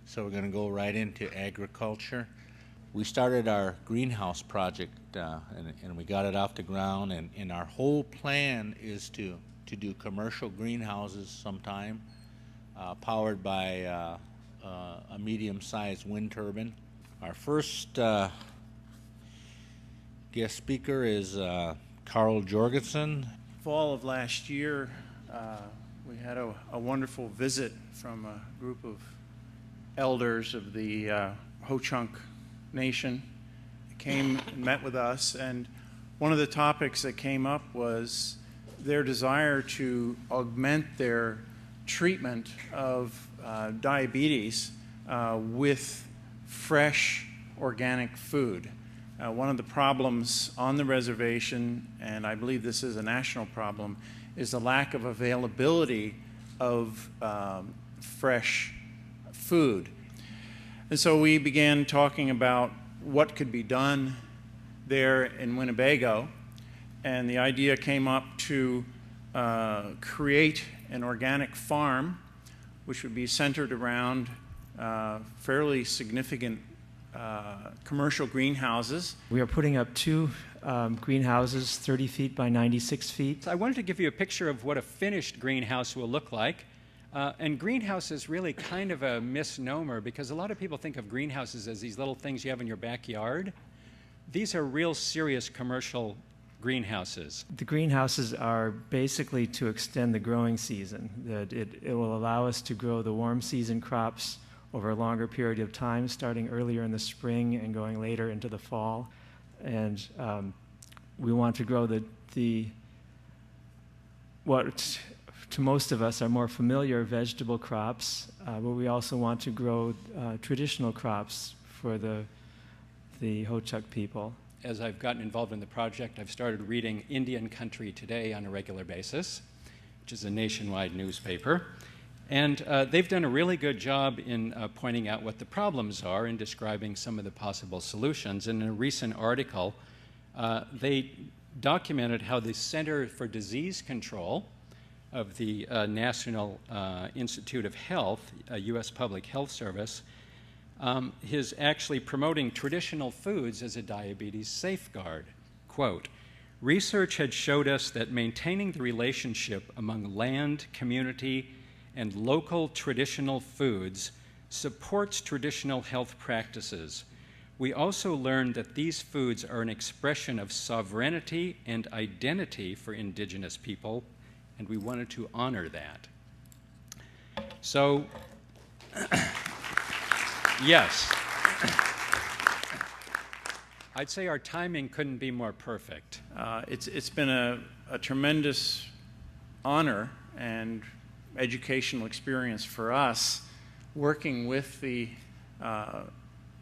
So we're going to go right into agriculture. We started our greenhouse project and we got it off the ground, and our whole plan is to do commercial greenhouses sometime, powered by a medium-sized wind turbine. Our first guest speaker is Carl Jorgensen. Fall of last year, we had a wonderful visit from a group of elders of the HoChunk Nation. They came and met with us, and one of the topics that came up was their desire to augment their treatment of diabetes with fresh organic food. One of the problems on the reservation, and I believe this is a national problem, is the lack of availability of fresh food. And so we began talking about what could be done there in Winnebago, and the idea came up to create an organic farm which would be centered around fairly significant commercial greenhouses. We are putting up two greenhouses, 30 feet by 96 feet. I wanted to give you a picture of what a finished greenhouse will look like. And greenhouse is really kind of a misnomer because a lot of people think of greenhouses as these little things you have in your backyard. These are real serious commercial greenhouses. The greenhouses are basically to extend the growing season. That it will allow us to grow the warm season crops over a longer period of time, starting earlier in the spring and going later into the fall. And we want to grow what to most of us are more familiar vegetable crops, but we also want to grow traditional crops for the HoChunk people. As I've gotten involved in the project, I've started reading Indian Country Today on a regular basis, which is a nationwide newspaper. And they've done a really good job in pointing out what the problems are and describing some of the possible solutions. And in a recent article, they documented how the Center for Disease Control of the National Institute of Health, a U.S. Public Health Service, is actually promoting traditional foods as a diabetes safeguard. Quote, "Research had showed us that maintaining the relationship among land, community, and local traditional foods supports traditional health practices. We also learned that these foods are an expression of sovereignty and identity for indigenous people, and we wanted to honor that." So, yes, I'd say our timing couldn't be more perfect. It's been a tremendous honor and educational experience for us working with the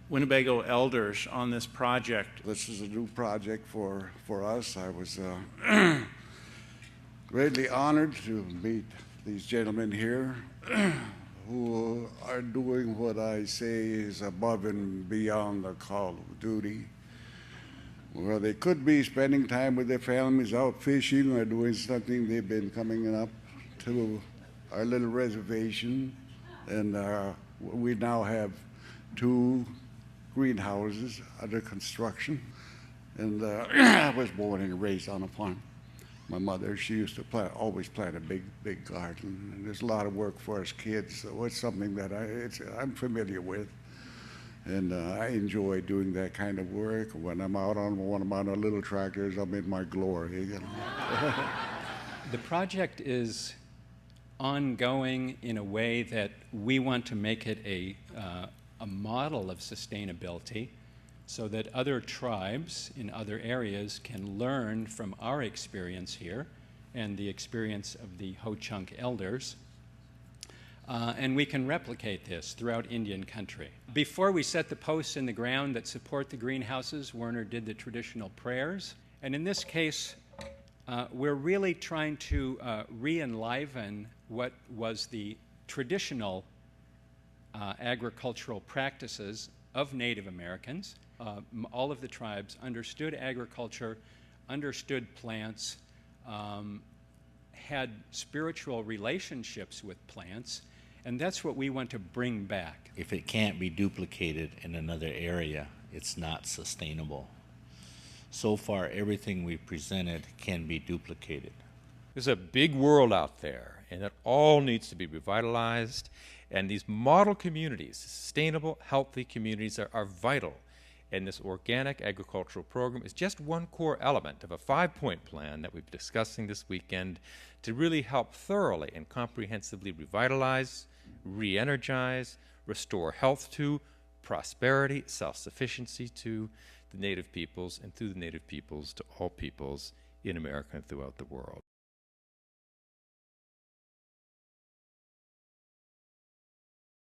Winnebago elders on this project. This is a new project for us. I was greatly honored to meet these gentlemen here who are doing what I say is above and beyond the call of duty. Well, they could be spending time with their families out fishing or doing something. They've been coming up to our little reservation, and we now have 2 greenhouses under construction. And I was born and raised on a farm. My mother, she used to always plant a big garden, and there's a lot of work for us kids, so it's something that I'm familiar with, and I enjoy doing that kind of work. When I'm out on one of my little tractors, I'm in my glory. You know? The project is ongoing in a way that we want to make it a model of sustainability so that other tribes in other areas can learn from our experience here and the experience of the HoChunk elders. And we can replicate this throughout Indian country. Before we set the posts in the ground that support the greenhouses, Werner did the traditional prayers. And in this case, we're really trying to re-enliven what was the traditional agricultural practices of Native Americans. All of the tribes understood agriculture, understood plants, had spiritual relationships with plants, And that's what we want to bring back. If it can't be duplicated in another area, it's not sustainable. So far, everything we presented can be duplicated. There's a big world out there, and it all needs to be revitalized. And these model communities, sustainable, healthy communities, are vital. And this organic agricultural program is just one core element of a 5-point plan that we've been discussing this weekend to really help thoroughly and comprehensively revitalize, re-energize, restore health to, prosperity, self-sufficiency to the Native peoples, and through the Native peoples to all peoples in America and throughout the world.